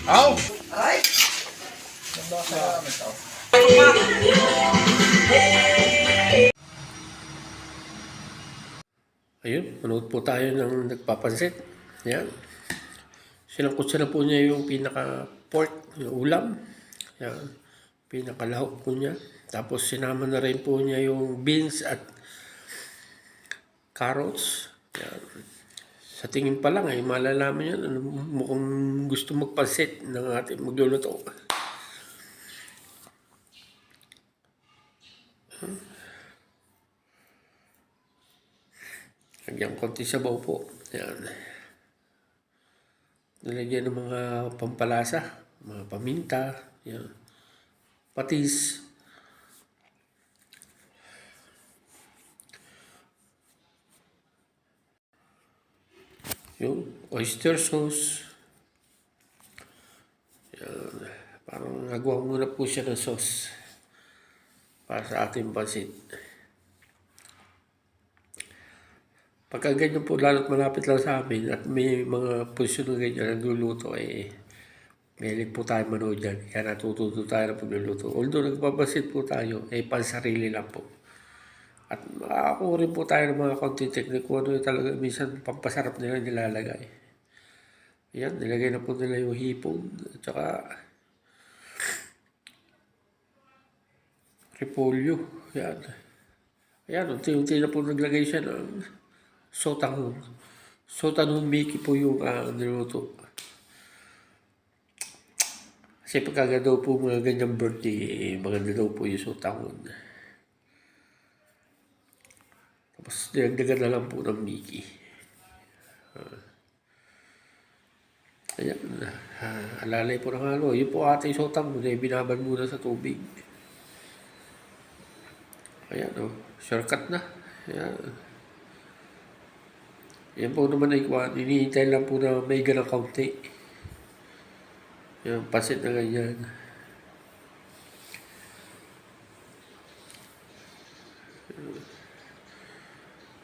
Aw! Ay! Ayun, manood po tayo ng nagpapansit. Yan. Sinangkutsa na po niya yung pinaka-pork, yung ulam. Yan. Pinaka-lahok po niya. Tapos sinama na rin po niya yung beans at carrots. Yan. Sa tingin pa lang ay malalaman yan. Ano, mukhang gusto magpansit ng ating magluluto. Lagyan konti sabaw po. Yan. Nilagyan ng mga pampalasa, mga paminta, yan. Patis. Yung oyster sauce. Yan. Parang nagawa muna po siya ng sauce para sa ating pansit. Pagka ganyan po, lalo't malapit lang sa amin at may mga posisyon na ganyan nagluluto, mahilig po tayo manood dyan. Kaya natututo tayo ng pagluluto. Although nagpapansit po tayo, pansarili lang po. At makakakuha rin po tayo ng mga konting technique kung ano yung talaga minsan pampasarap nila nilalagay. Ayan, nilagay na po nila yung hipon at saka repolyo. Ayan. Ayan, unti-unti na po naglagay siya ng sotanghon. Sotanghon Mickey po yung niluto. Kasi pagka daw po mga ganyang birthday, maganda daw po yung sotanghon. Tapos dinagdagan na lang po ng Mickey. Ayan, alalay po ng halo. Yun po ating sotanghon, binabad muna sa tubig. Ayan, shortcut na. Ayan. Yan po naman ay hinihintay lang po na may ganang kaunti. Yan, pasit na ganyan.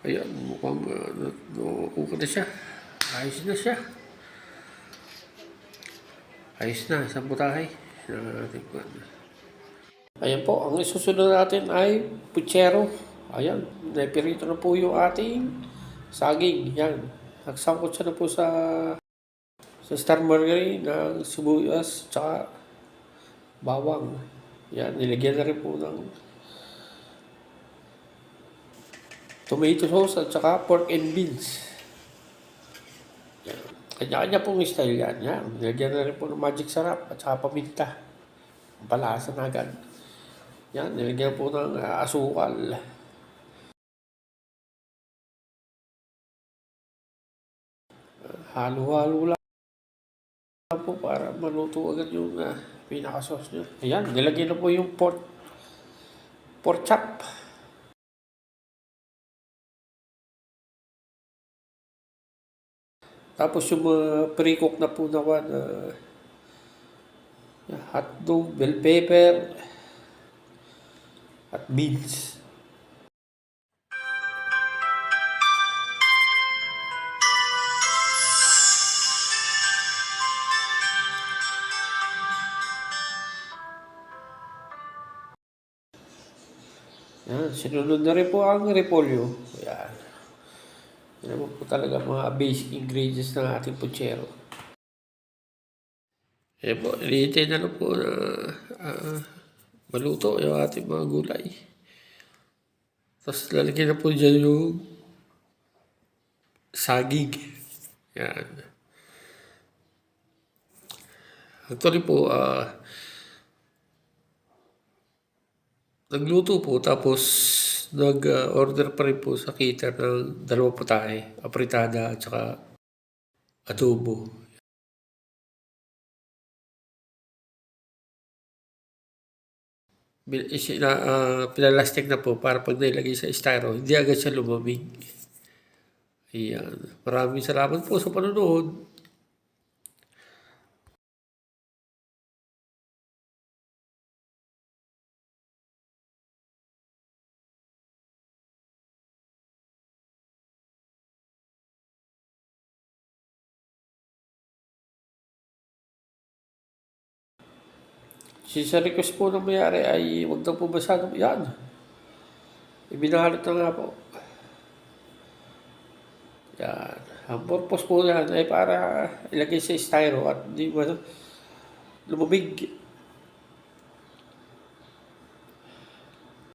Ayan, mukhang nakukuha na siya. Ayos na siya. Ayos na, isang butahe. Ayan po, ang isusunod natin ay puchero. Ayan, napirito na po yung ating saging. Yan, nagsangkot siya na po sa star margarine ng sibuyas tsaka bawang. Yan, nilagyan na rin po ng tomato sauce at saka pork and beans. Yan. Kanya-kanya pong style yan. Yan, nilagyan na rin po ng magic sarap at saka paminta. Palasa na agad. Yan, nilagyan po ng asukal. Halo-halo lang po para maluto agad yung pinaka-sauce nyo. Ayan, nilagyan na po yung pork chop. Tapos yung mga pre-cook na po na hotdog, bell pepper, at beans. Yan, sinunod na rin po ang repolyo. Yan. Yan naman po talaga mga basic ingredients ng ating puchero. Yan po, hinihintay na lang po na maluto yung ating mga gulay. Tapos lalagyan na po dyan yung saging. Yan. Actually po, nagluto po tapos nag-order pa rin po sa cater ng 2 putahe, apritada at saka adobo. Pinalastik na po para pag nailagay sa styro, hindi agad siya lumamig. Ayan. Maraming salamat po sa panonood. Sa request po ng mayari ay huwag daw po masyadong yan. Ibinahalot na nga po. Yan. Ang purpose po yan ay para ilagay sa styro at di ba lumubig.